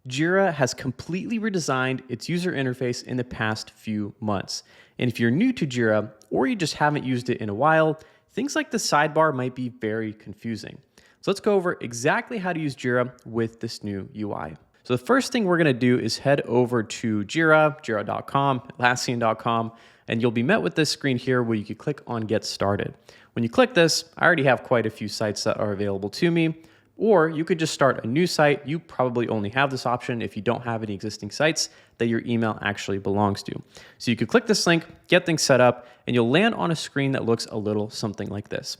Jira has completely redesigned its user interface in the past few months. And if you're new to Jira or you just haven't used it in a while, things like the sidebar might be very confusing. So let's go over exactly how to use Jira with this new UI. So the first thing we're going to do is head over to Jira, jira.com, Atlassian.com, and you'll be met with this screen here where you can click on Get Started. When you click this, I already have quite a few sites that are available to me. Or you could just start a new site. You probably only have this option if you don't have any existing sites that your email actually belongs to. So you could click this link, get things set up, and you'll land on a screen that looks a little something like this.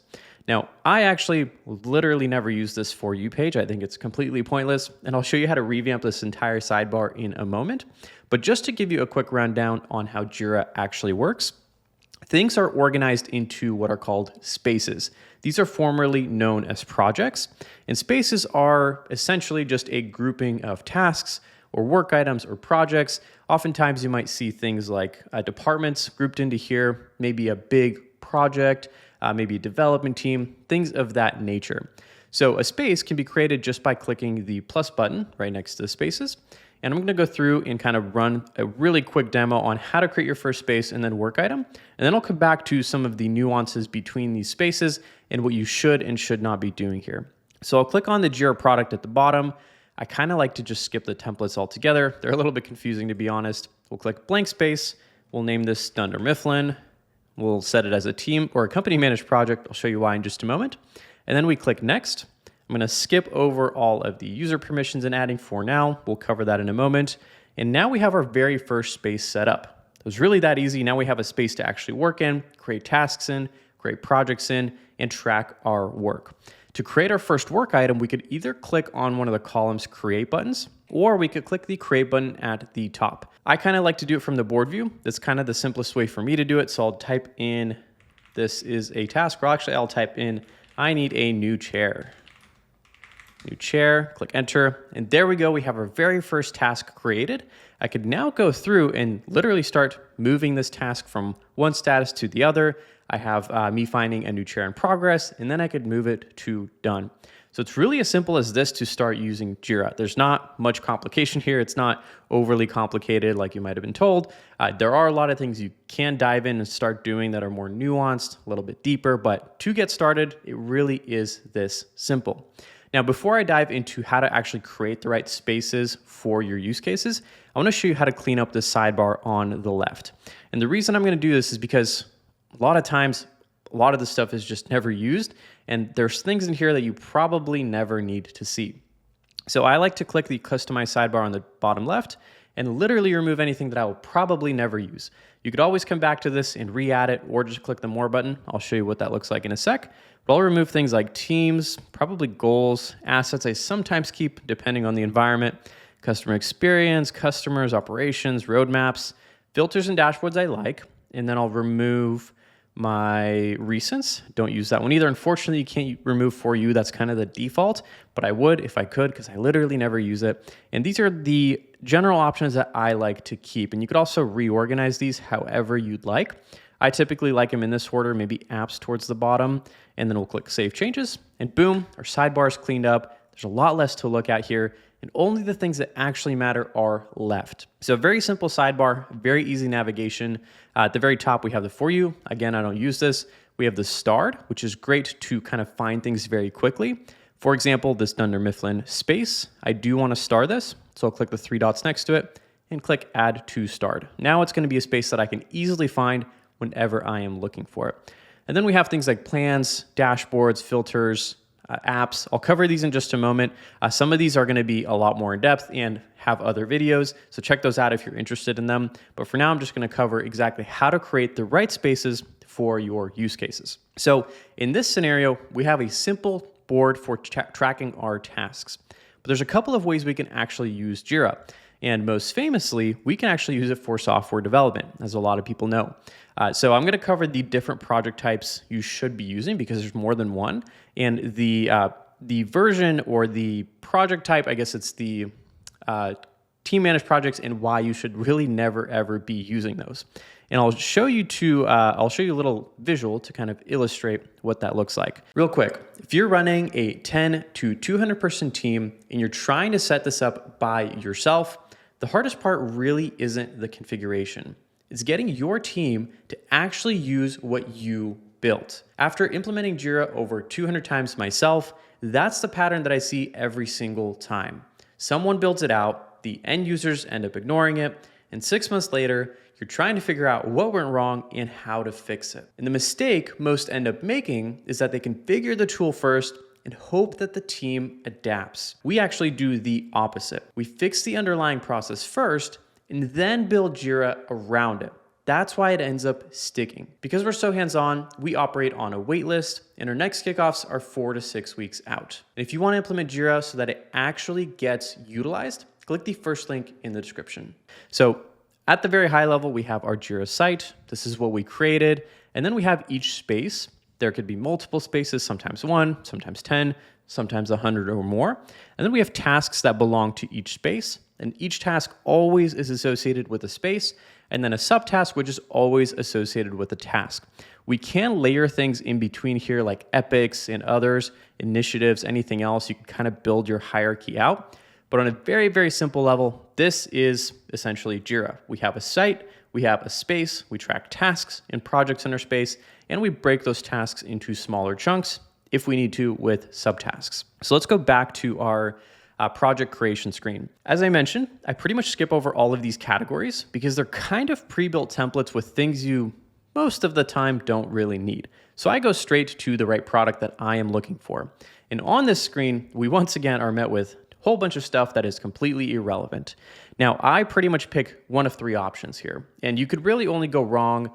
Now, I actually literally never use this For You page. I think it's completely pointless, and I'll show you how to revamp this entire sidebar in a moment. But just to give you a quick rundown on how Jira actually works, things are organized into what are called spaces. These are formerly known as projects, and spaces are essentially just a grouping of tasks or work items or projects. Oftentimes you might see things like departments grouped into here, maybe a big project, maybe a development team, things of that nature. So a space can be created just by clicking the plus button right next to the spaces. And I'm going to go through and kind of run a really quick demo on how to create your first space and then work item. And then I'll come back to some of the nuances between these spaces and what you should and should not be doing here. So I'll click on the Jira product at the bottom. I kind of like to just skip the templates altogether. They're a little bit confusing, to be honest. We'll click blank space. We'll name this Dunder Mifflin. We'll set it as a team or a company managed project. I'll show you why in just a moment. And then we click next. I'm going to skip over all of the user permissions and adding for now. We'll cover that in a moment. And now we have our very first space set up. It was really that easy. Now we have a space to actually work in, create tasks in, create projects in, and track our work. To create our first work item, we could either click on one of the columns create buttons, or we could click the create button at the top. I kind of like to do it from the board view. That's kind of the simplest way for me to do it. So I'll type in, this is a task, or actually I'll type in, I need a new chair. New chair, click enter, and there we go. We have our very first task created. I could now go through and literally start moving this task from one status to the other. I have me finding a new chair in progress, and then I could move it to done. So it's really as simple as this to start using Jira. There's not much complication here. It's not overly complicated like you might have been told. There are a lot of things you can dive in and start doing that are more nuanced, a little bit deeper, but to get started, it really is this simple. Now, before I dive into how to actually create the right spaces for your use cases, I want to show you how to clean up the sidebar on the left. And the reason I'm going to do this is because a lot of times, a lot of the stuff is just never used, and there's things in here that you probably never need to see. So I like to click the Customize Sidebar on the bottom left and literally remove anything that I will probably never use. You could always come back to this and re-add it or just click the More button. I'll show you what that looks like in a sec. But I'll remove things like teams, probably goals, assets I sometimes keep depending on the environment, customer experience, customers, operations, roadmaps, filters and dashboards I like, and then I'll remove my recents. Don't use that one either. Unfortunately, you can't remove For You. That's kind of the default, but I would if I could because I literally never use it. And these are the general options that I like to keep. And you could also reorganize these however you'd like. I typically like them in this order, maybe apps towards the bottom, and then we'll click Save Changes, and boom, our sidebar is cleaned up. There's a lot less to look at here, and only the things that actually matter are left. So very simple sidebar, very easy navigation. At the very top, we have the For You. Again, I don't use this. We have the Starred, which is great to kind of find things very quickly. For example, this Dunder Mifflin space, I do want to star this, so I'll click the three dots next to it and click Add to Starred. Now it's going to be a space that I can easily find whenever I am looking for it. And then we have things like plans, dashboards, filters, apps. I'll cover these in just a moment. Some of these are going to be a lot more in depth and have other videos, so check those out if you're interested in them. But for now, I'm just going to cover exactly how to create the right spaces for your use cases. So in this scenario, we have a simple board for tracking our tasks. But there's a couple of ways we can actually use Jira. And most famously, we can actually use it for software development, as a lot of people know. So I'm going to cover the different project types you should be using because there's more than one. And the version or the project type, I guess it's the team managed projects and why you should really never ever be using those. And I'll show you a little visual to kind of illustrate what that looks like. Real quick, if you're running a 10 to 200 person team and you're trying to set this up by yourself, the hardest part really isn't the configuration. It's getting your team to actually use what you built. After implementing Jira over 200 times myself, that's the pattern that I see every single time. Someone builds it out, the end users end up ignoring it, and 6 months later, you're trying to figure out what went wrong and how to fix it. And the mistake most end up making is that they configure the tool first and hope that the team adapts. We actually do the opposite. We fix the underlying process first and then build Jira around it. That's why it ends up sticking. Because we're so hands-on, we operate on a wait list, and our next kickoffs are 4 to 6 weeks out. And if you want to implement Jira so that it actually gets utilized, click the first link in the description. So at the very high level, we have our Jira site. This is what we created. And then we have each space. There could be multiple spaces, sometimes 1, sometimes 10, sometimes 100 or more. And then we have tasks that belong to each space. And each task always is associated with a space. And then a subtask, which is always associated with a task. We can layer things in between here like epics and others, initiatives, anything else. You can kind of build your hierarchy out. But on a very, very simple level, this is essentially Jira. We have a site, we have a space, we track tasks and projects in our space, and we break those tasks into smaller chunks if we need to with subtasks. So let's go back to our project creation screen. As I mentioned, I pretty much skip over all of these categories because they're kind of pre-built templates with things you most of the time don't really need. So I go straight to the right product that I am looking for. And on this screen, we once again are met with a whole bunch of stuff that is completely irrelevant. Now, I pretty much pick one of 3 options here, and you could really only go wrong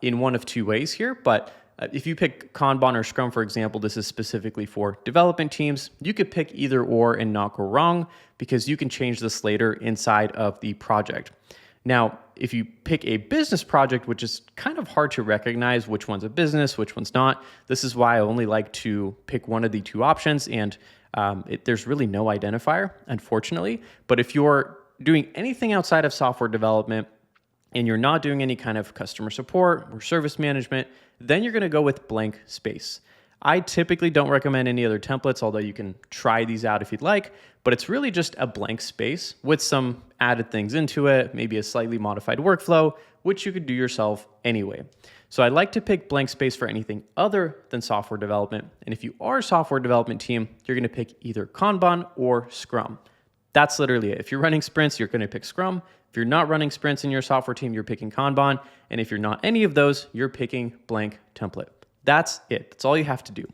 in one of 2 ways here, but if you pick Kanban or Scrum, for example, this is specifically for development teams. You could pick either or and not go wrong because you can change this later inside of the project. Now, if you pick a business project, which is kind of hard to recognize which one's a business, which one's not, this is why I only like to pick one of the 2 options, and there's really no identifier, unfortunately. But if you're doing anything outside of software development, and you're not doing any kind of customer support or service management, then you're gonna go with blank space. I typically don't recommend any other templates, although you can try these out if you'd like, but it's really just a blank space with some added things into it, maybe a slightly modified workflow, which you could do yourself anyway. So I like to pick blank space for anything other than software development. And if you are a software development team, you're gonna pick either Kanban or Scrum. That's literally it. If you're running sprints, you're gonna pick Scrum. If you're not running sprints in your software team, you're picking Kanban. And if you're not any of those, you're picking blank template. That's it. That's all you have to do.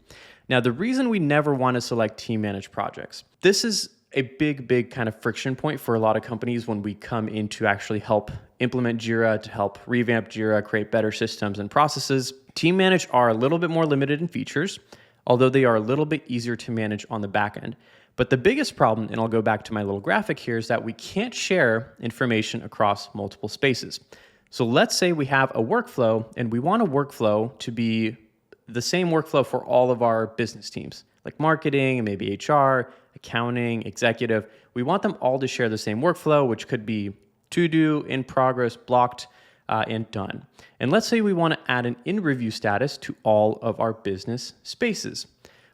Now, the reason we never want to select team managed projects, this is a big kind of friction point for a lot of companies when we come in to actually help implement Jira, to help revamp Jira, create better systems and processes. Team managed are a little bit more limited in features, although they are a little bit easier to manage on the back end. But the biggest problem, and I'll go back to my little graphic here, is that we can't share information across multiple spaces. So let's say we have a workflow and we want a workflow to be the same workflow for all of our business teams, like marketing, maybe HR, accounting, executive. We want them all to share the same workflow, which could be to do, in progress, blocked, and done. And let's say we want to add an in review status to all of our business spaces.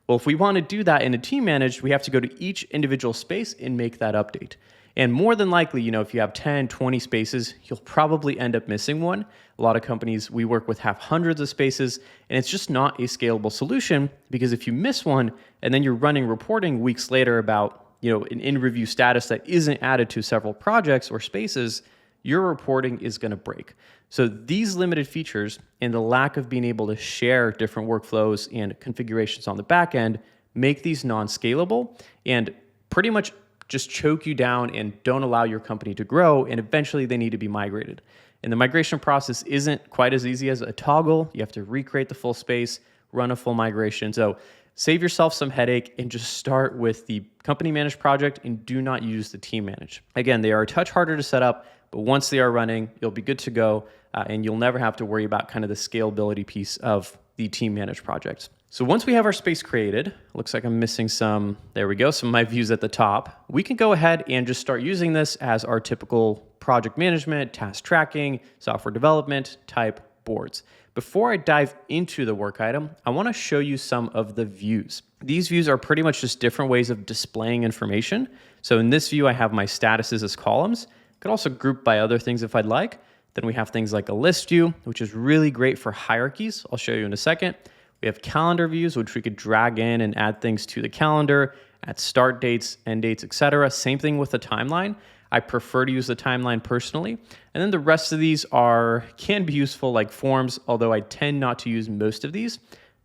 Well, if we want to do that in a team managed, we have to go to each individual space and make that update. And more than likely, if you have 10, 20 spaces, you'll probably end up missing one. A lot of companies we work with have hundreds of spaces, and it's just not a scalable solution because if you miss one and then you're running reporting weeks later about, an in-review status that isn't added to several projects or spaces, your reporting is going to break. So these limited features and the lack of being able to share different workflows and configurations on the back end make these non-scalable and pretty much just choke you down and don't allow your company to grow, and eventually they need to be migrated. And the migration process isn't quite as easy as a toggle. You have to recreate the full space, run a full migration. So save yourself some headache and just start with the company managed project and do not use the team managed. Again, they are a touch harder to set up, but once they are running, you'll be good to go, and you'll never have to worry about kind of the scalability piece of the team managed projects. So once we have our space created, looks like I'm missing some, there we go, some of my views at the top. We can go ahead and just start using this as our typical project management, task tracking, software development type boards. Before I dive into the work item, I want to show you some of the views. These views are pretty much just different ways of displaying information. So in this view, I have my statuses as columns. I could also group by other things if I'd like. Then we have things like a list view, which is really great for hierarchies. I'll show you in a second. We have calendar views, which we could drag in and add things to the calendar, add start dates, end dates, etc. Same thing with the timeline. I prefer to use the timeline personally. And then the rest of these can be useful like forms, although I tend not to use most of these.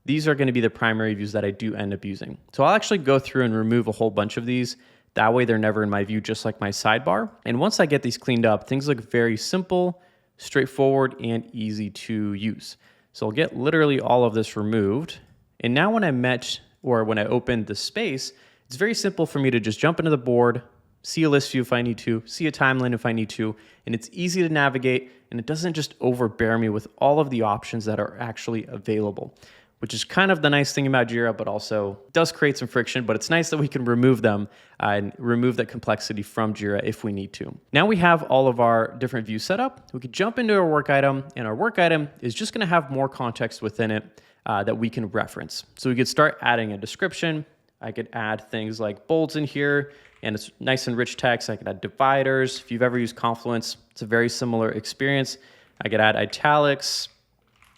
These are going to be the primary views that I do end up using. So I'll actually go through and remove a whole bunch of these. That way they're never in my view, just like my sidebar. And once I get these cleaned up, things look very simple, straightforward, and easy to use. So I'll get literally all of this removed. And now when I open the space, it's very simple for me to just jump into the board, see a list view if I need to, see a timeline if I need to, and it's easy to navigate, and it doesn't just overbear me with all of the options that are actually available, which is kind of the nice thing about Jira, but also does create some friction, but it's nice that we can remove them and remove that complexity from Jira if we need to. Now we have all of our different views set up. We could jump into our work item, and our work item is just gonna have more context within it that we can reference. So we could start adding a description. I could add things like bolds in here, and it's nice and rich text. I could add dividers. If you've ever used Confluence, it's a very similar experience. I could add italics,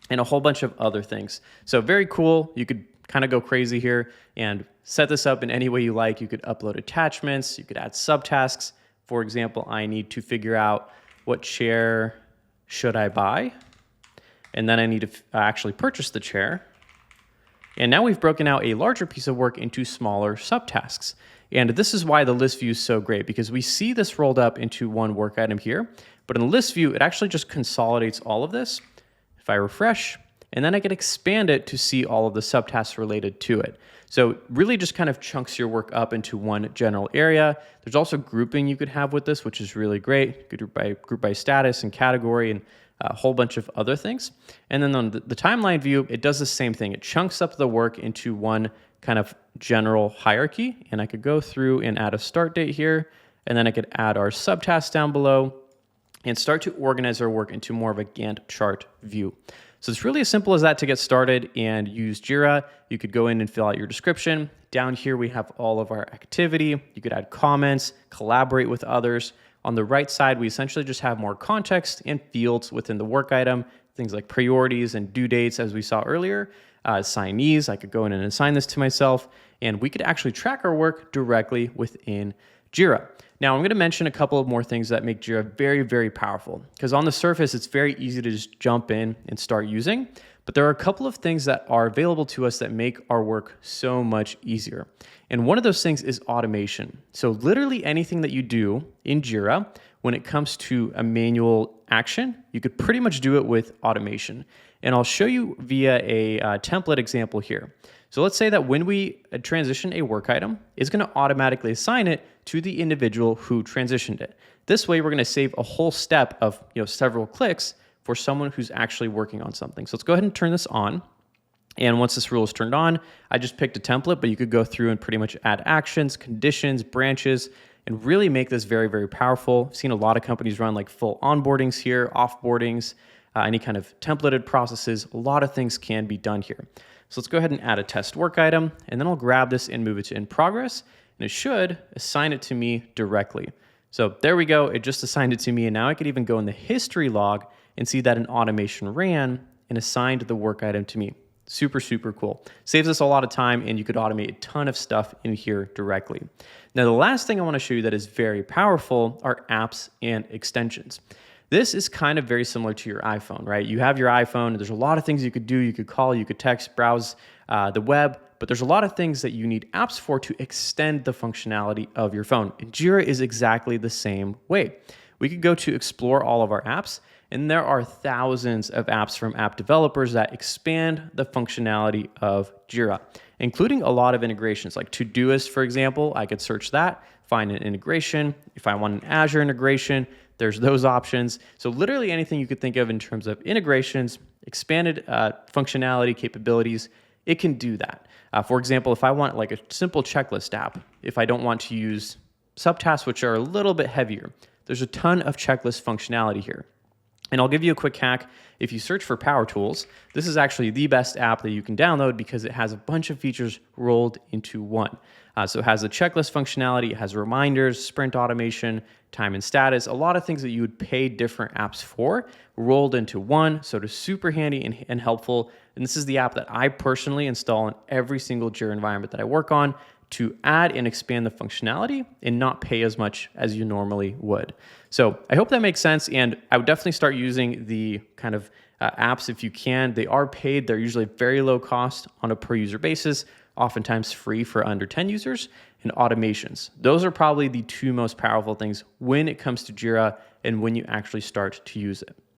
and a whole bunch of other things. So very cool. You could kind of go crazy here and set this up in any way you like. You could upload attachments. You could add subtasks. For example, I need to figure out what chair should I buy? And then I need to actually purchase the chair. And now we've broken out a larger piece of work into smaller subtasks. And this is why the list view is so great, because we see this rolled up into one work item here. But in the list view, it actually just consolidates all of this. If I refresh, and then I can expand it to see all of the subtasks related to it. So really just kind of chunks your work up into one general area. There's also grouping you could have with this, which is really great. You could group by status and category and a whole bunch of other things. And then on the timeline view, it does the same thing. It chunks up the work into one kind of general hierarchy. And I could go through and add a start date here, and then I could add our subtasks down below and start to organize our work into more of a Gantt chart view. So it's really as simple as that to get started and use Jira. You could go in and fill out your description. Down here, we have all of our activity. You could add comments, collaborate with others. On the right side, we essentially just have more context and fields within the work item, things like priorities and due dates, as we saw earlier. Assignees, I could go in and assign this to myself, and we could actually track our work directly within Jira. Now, I'm going to mention a couple of more things that make Jira very, very powerful, because on the surface, it's very easy to just jump in and start using, but there are a couple of things that are available to us that make our work so much easier. And one of those things is automation. So literally anything that you do in Jira, when it comes to a manual action, you could pretty much do it with automation. And I'll show you via a template example here. So let's say that when we transition a work item, it's going to automatically assign it to the individual who transitioned it. This way, we're going to save a whole step of several clicks for someone who's actually working on something. So let's go ahead and turn this on. And once this rule is turned on, I just picked a template, but you could go through and pretty much add actions, conditions, branches, and really make this very, very powerful. I've seen a lot of companies run like full onboardings here, offboardings, any kind of templated processes. A lot of things can be done here. So let's go ahead and add a test work item, and then I'll grab this and move it to in progress, and it should assign it to me directly. So there we go. It just assigned it to me, and now I could even go in the history log and see that an automation ran and assigned the work item to me. Super, super cool. Saves us a lot of time, and you could automate a ton of stuff in here directly. Now, the last thing I want to show you that is very powerful are apps and extensions. This is kind of very similar to your iPhone, right? You have your iPhone, and there's a lot of things you could do. You could call, you could text, browse the web, but there's a lot of things that you need apps for to extend the functionality of your phone. And Jira is exactly the same way. We could go to explore all of our apps, and there are thousands of apps from app developers that expand the functionality of Jira, including a lot of integrations like Todoist, for example. I could search that, find an integration. If I want an Azure integration, there's those options. So literally anything you could think of in terms of integrations, expanded functionality, capabilities, it can do that. For example, if I want like a simple checklist app, if I don't want to use subtasks, which are a little bit heavier, there's a ton of checklist functionality here. And I'll give you a quick hack. If you search for Power Tools, this is actually the best app that you can download because it has a bunch of features rolled into one. So it has the checklist functionality, it has reminders, sprint automation, time and status, a lot of things that you would pay different apps for rolled into one. So it is super handy and helpful. And this is the app that I personally install in every single Jira environment that I work on to add and expand the functionality and not pay as much as you normally would. So I hope that makes sense. And I would definitely start using the kind of apps if you can. They are paid. They're usually very low cost on a per user basis, oftentimes free for under 10 users, and automations. Those are probably the two most powerful things when it comes to Jira and when you actually start to use it.